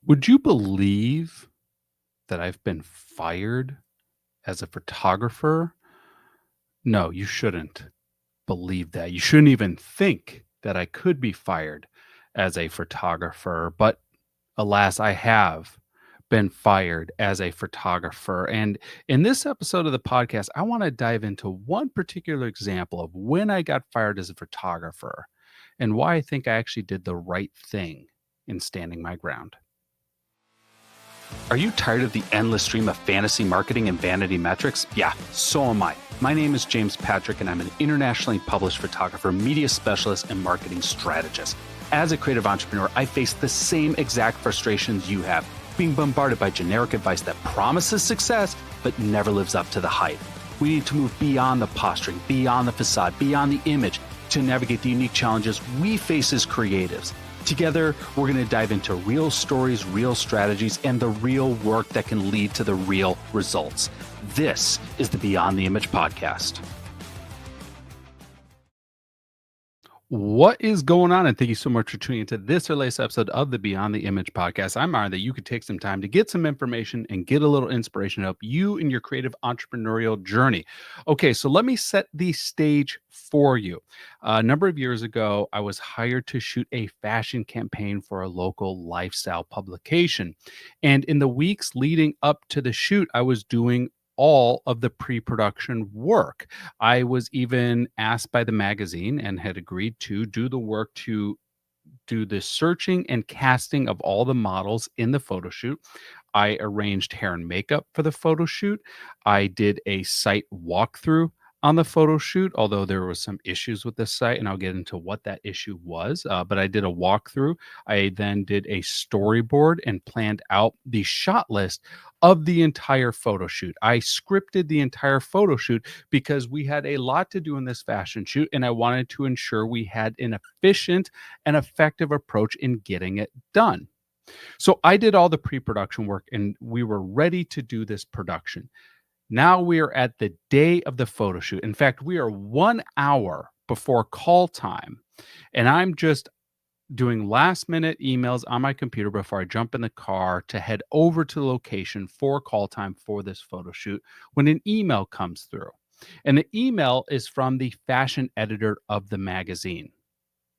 Would you believe that I've been fired as a photographer? No, you shouldn't believe that. You shouldn't even think that I could be fired as a photographer. But alas, I have been fired as a photographer. And in this episode of the podcast, I want to dive into one particular example of when I got fired as a photographer and why I think I actually did the right thing in standing my ground. Are you tired of the endless stream of fantasy marketing and vanity metrics? Yeah, so am I. My name is James Patrick, and I'm an internationally published photographer, media specialist, and marketing strategist. As a creative entrepreneur, I face the same exact frustrations you have, being bombarded by generic advice that promises success but never lives up to the hype. We need to move beyond the posturing, beyond the facade, beyond the image to navigate the unique challenges we face as creatives. Together, we're going to dive into real stories, real strategies, and the real work that can lead to the real results. This is the Beyond the Image podcast. What is going on? And thank you so much for tuning into this or latest episode of the Beyond the Image podcast. I'm honored that you could take some time to get some information and get a little inspiration to help you in your creative entrepreneurial journey. Okay, so let me set the stage for you. A number of years ago, I was hired to shoot a fashion campaign for a local lifestyle publication. And in the weeks leading up to the shoot, I was doing all of the pre-production work. I was even asked by the magazine and had agreed to do the work to do the searching and casting of all the models in the photo shoot. I arranged hair and makeup for the photo shoot. I did a site walkthrough on the photo shoot, although there was some issues with the site, and I'll get into what that issue was. But I did a walkthrough. I then did a storyboard and planned out the shot list of the entire photo shoot. I scripted the entire photo shoot because we had a lot to do in this fashion shoot, and I wanted to ensure we had an efficient and effective approach in getting it done. So I did all the pre-production work and we were ready to do this production. Now we are at the day of the photo shoot. In fact, we are 1 hour before call time, and I'm just doing last minute emails on my computer before I jump in the car to head over to the location for call time for this photo shoot when an email comes through. And the email is from the fashion editor of the magazine,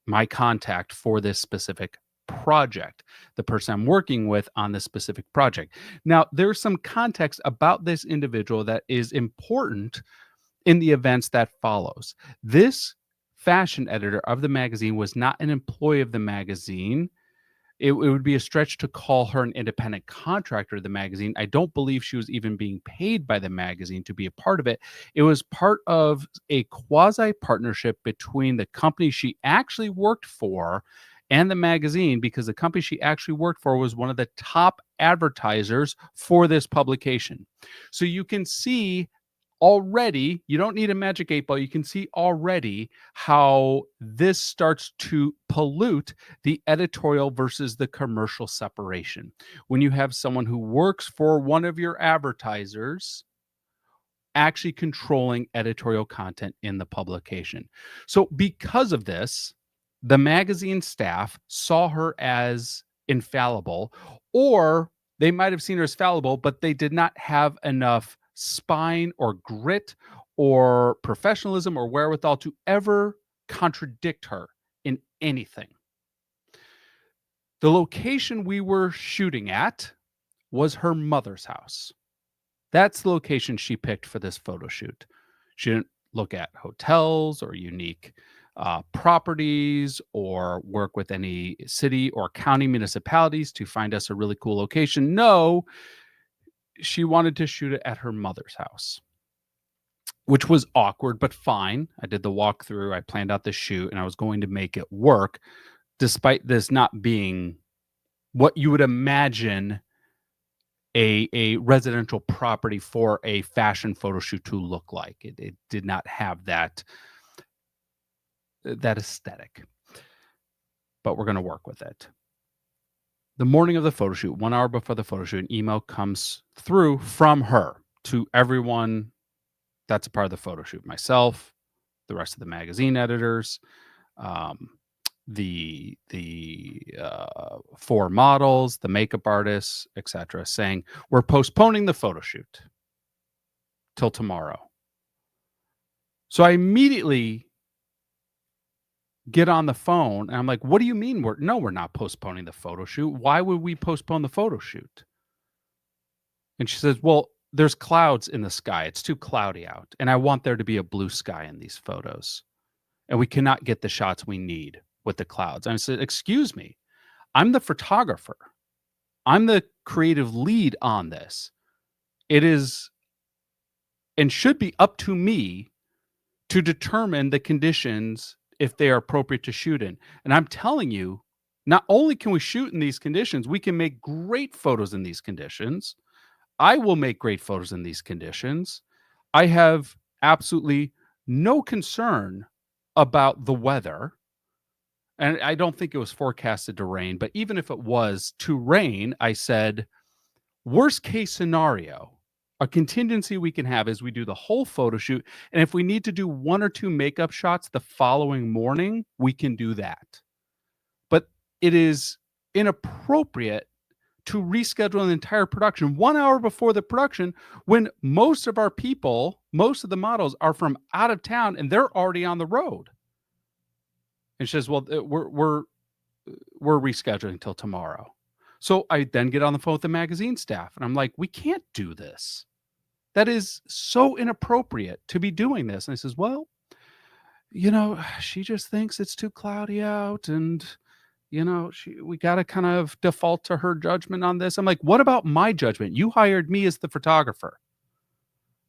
my contact for this specific project, the person I'm working with on this specific project. Now, there's some context about this individual that is important in the events that follows. This fashion editor of the magazine was not an employee of the magazine. It would be a stretch to call her an independent contractor of the magazine. I don't believe she was even being paid by the magazine to be a part of it. It was part of a quasi partnership between the company she actually worked for and the magazine, because the company she actually worked for was one of the top advertisers for this publication. So you can see already, you don't need a magic 8 ball. You can see already how this starts to pollute the editorial versus the commercial separation. When you have someone who works for one of your advertisers actually controlling editorial content in the publication. So, because of this, the magazine staff saw her as infallible, or they might have seen her as fallible, but they did not have enough spine or grit or professionalism or wherewithal to ever contradict her in anything. The location we were shooting at was her mother's house. That's the location she picked for this photo shoot. She didn't look at hotels or unique properties or work with any city or county municipalities to find us a really cool location. No, she wanted to shoot it at her mother's house, which was awkward, but fine. I did the walkthrough, I planned out the shoot, and I was going to make it work, despite this not being what you would imagine a residential property for a fashion photo shoot to look like. It did not have that aesthetic, but we're going to work with it. The morning of the photo shoot, 1 hour before the photo shoot, an email comes through from her to everyone that's a part of the photo shoot. Myself, the rest of the magazine editors, the 4 models, the makeup artists, etc., saying, "We're postponing the photo shoot till tomorrow." So I immediately get on the phone and I'm like, "What do you mean we're not postponing the photo shoot. Why would we postpone the photo shoot?" And she says, "Well, there's clouds in the sky. It's too cloudy out, and I want there to be a blue sky in these photos. And we cannot get the shots we need with the clouds." And I said, "Excuse me. I'm the photographer. I'm the creative lead on this. It is and should be up to me to determine the conditions if they are appropriate to shoot in. And I'm telling you, not only can we shoot in these conditions, we can make great photos in these conditions. I will make great photos in these conditions. I have absolutely no concern about the weather. And I don't think it was forecasted to rain, but even if it was to rain, I said, worst case scenario, a contingency we can have is we do the whole photo shoot. And if we need to do 1 or 2 makeup shots the following morning, we can do that. But it is inappropriate to reschedule an entire production 1 hour before the production when most of our people, most of the models are from out of town and they're already on the road. And she says, "Well, we're rescheduling until tomorrow." So I then get on the phone with the magazine staff and I'm like, "We can't do this. That is so inappropriate to be doing this." And he says, "Well, she just thinks it's too cloudy out and we got to kind of default to her judgment on this." I'm like, "What about my judgment? You hired me as the photographer."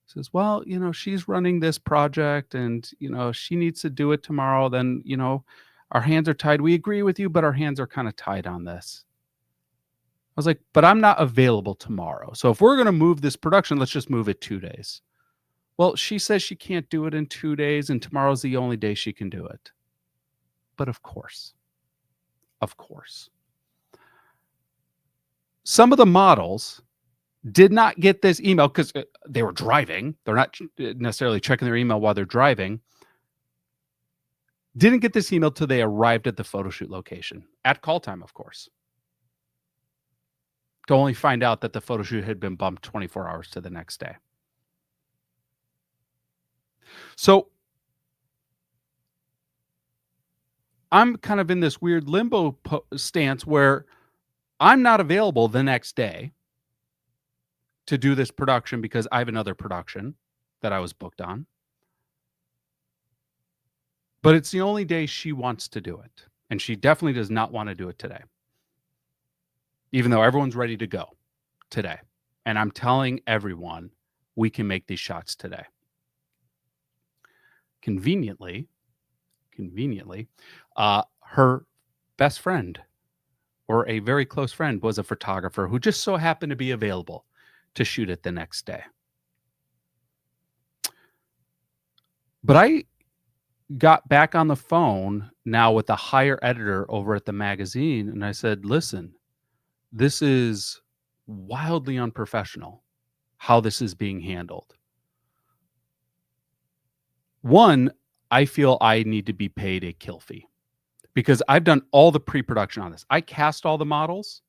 He says, "Well, she's running this project and, she needs to do it tomorrow. Then, our hands are tied. We agree with you, but our hands are kind of tied on this." I was like, "But I'm not available tomorrow. So if we're going to move this production, let's just move it 2 days." "Well, she says she can't do it in 2 days and tomorrow's the only day she can do it." But of course, some of the models did not get this email because they were driving. They're not necessarily checking their email while they're driving. Didn't get this email till they arrived at the photo shoot location at call time, of course, to only find out that the photo shoot had been bumped 24 hours to the next day. So I'm kind of in this weird limbo stance where I'm not available the next day to do this production because I have another production that I was booked on. But it's the only day she wants to do it. And she definitely does not want to do it today, even though everyone's ready to go today. And I'm telling everyone we can make these shots today. Conveniently, her best friend or a very close friend was a photographer who just so happened to be available to shoot it the next day. But I got back on the phone now with the higher editor over at the magazine, and I said, "Listen, this is wildly unprofessional how this is being handled. One, I feel I need to be paid a kill fee because I've done all the pre-production on this. I cast all the models.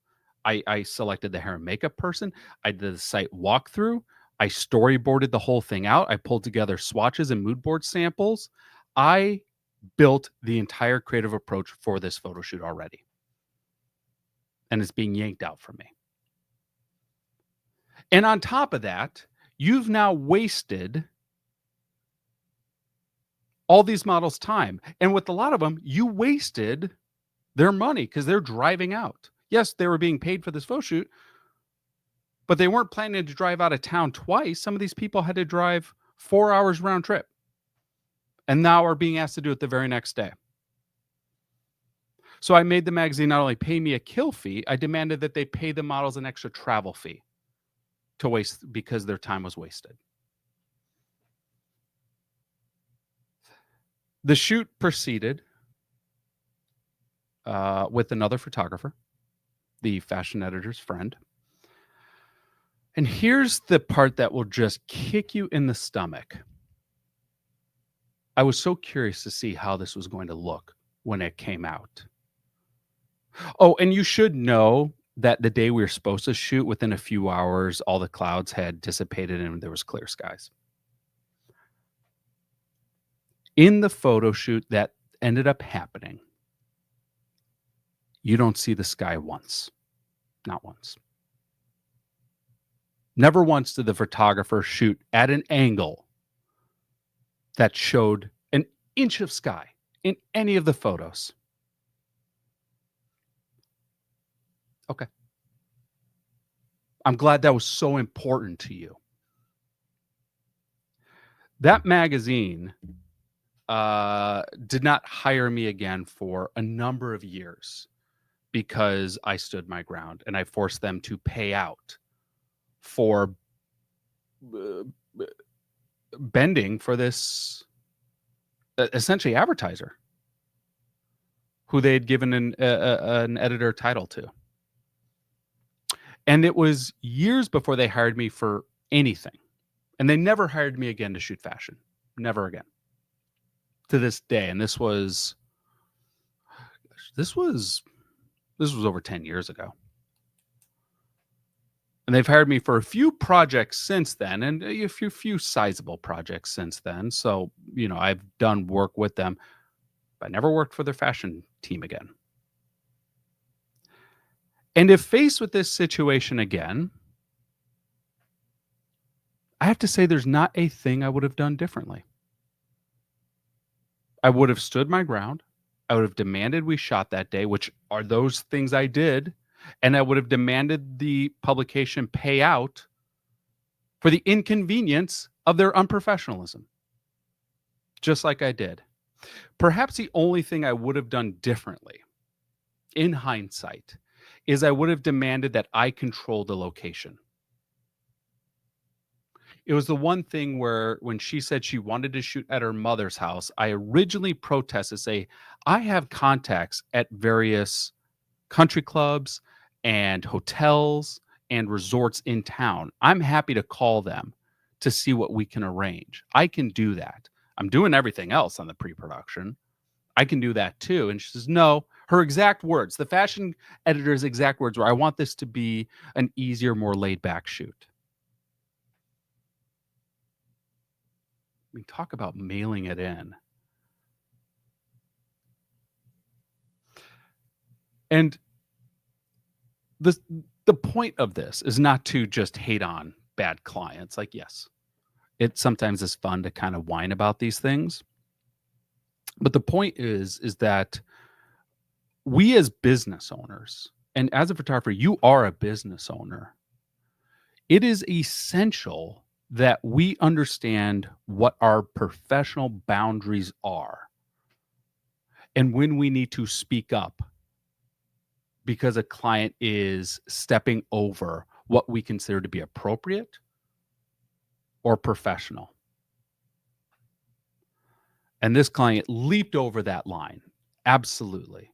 I selected the hair and makeup person. I did the site walkthrough. I storyboarded the whole thing out. I pulled together swatches and mood board samples. I built the entire creative approach for this photo shoot already. And it's being yanked out from me. And on top of that, you've now wasted all these models' time. And with a lot of them, you wasted their money because they're driving out. Yes, they were being paid for this photo shoot, but they weren't planning to drive out of town twice. Some of these people had to drive 4 hours round trip and now are being asked to do it the very next day. So I made the magazine not only pay me a kill fee, I demanded that they pay the models an extra travel fee to waste because their time was wasted. The shoot proceeded with another photographer, the fashion editor's friend. And here's the part that will just kick you in the stomach. I was so curious to see how this was going to look when it came out. Oh, and you should know that the day we were supposed to shoot, within a few hours, all the clouds had dissipated and there was clear skies. In the photo shoot that ended up happening, you don't see the sky once, not once. Never once did the photographer shoot at an angle that showed an inch of sky in any of the photos. Okay. I'm glad that was so important to you. That magazine did not hire me again for a number of years because I stood my ground and I forced them to pay out for uh, bending for this essentially advertiser who they had given an editor title to. And it was years before they hired me for anything. And they never hired me again to shoot fashion. Never again. To this day. And this was over 10 years ago. And they've hired me for a few projects since then, and a few sizable projects since then. So, I've done work with them, but I never worked for their fashion team again. And if faced with this situation again, I have to say there's not a thing I would have done differently. I would have stood my ground. I would have demanded we shot that day, which are those things I did. And I would have demanded the publication pay out for the inconvenience of their unprofessionalism, just like I did. Perhaps the only thing I would have done differently, in hindsight, is I would have demanded that I control the location. It was the one thing where when she said she wanted to shoot at her mother's house, I originally protested, say, I have contacts at various country clubs and hotels and resorts in town. I'm happy to call them to see what we can arrange. I can do that. I'm doing everything else on the pre-production. I can do that too. And she says, no, her exact words, the fashion editor's exact words were, I want this to be an easier, more laid back shoot. I mean, talk about mailing it in. And the the point of this is not to just hate on bad clients. Like, yes, it sometimes is fun to kind of whine about these things. But the point is that we as business owners, and as a photographer, you are a business owner. It is essential that we understand what our professional boundaries are and when we need to speak up because a client is stepping over what we consider to be appropriate or professional. And this client leaped over that line. Absolutely.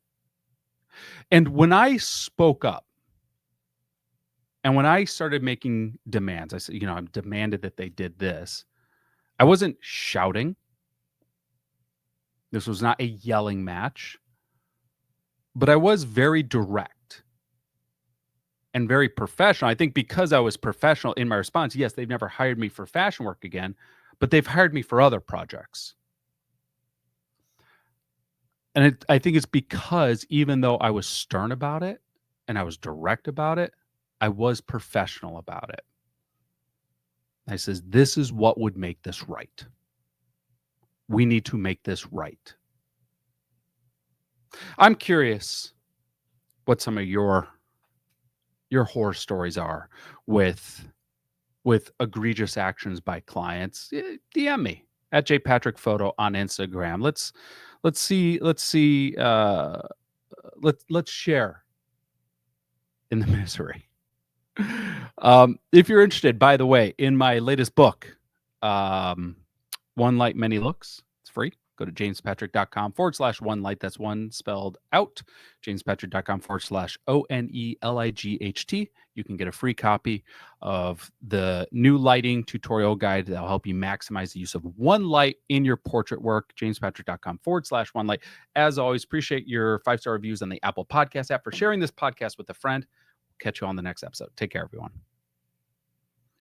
And when I spoke up and when I started making demands, I said, I demanded that they did this. I wasn't shouting. This was not a yelling match, but I was very direct and very professional. I think because I was professional in my response, yes, they've never hired me for fashion work again, but they've hired me for other projects. And I think it's because even though I was stern about it and I was direct about it, I was professional about it. I says, this is what would make this right. We need to make this right. I'm curious what some of your horror stories are with egregious actions by clients. DM me at jpatrickphoto on Instagram. Let's share in the misery. If you're interested, by the way, in my latest book, One Light Many Looks, it's free. Go to jamespatrick.com/one light. That's one spelled out. jamespatrick.com/ONELIGHT. You can get a free copy of the new lighting tutorial guide that'll help you maximize the use of one light in your portrait work. jamespatrick.com/one light. As always, appreciate your 5-star reviews on the Apple Podcast app, for sharing this podcast with a friend. Catch you on the next episode. Take care, everyone.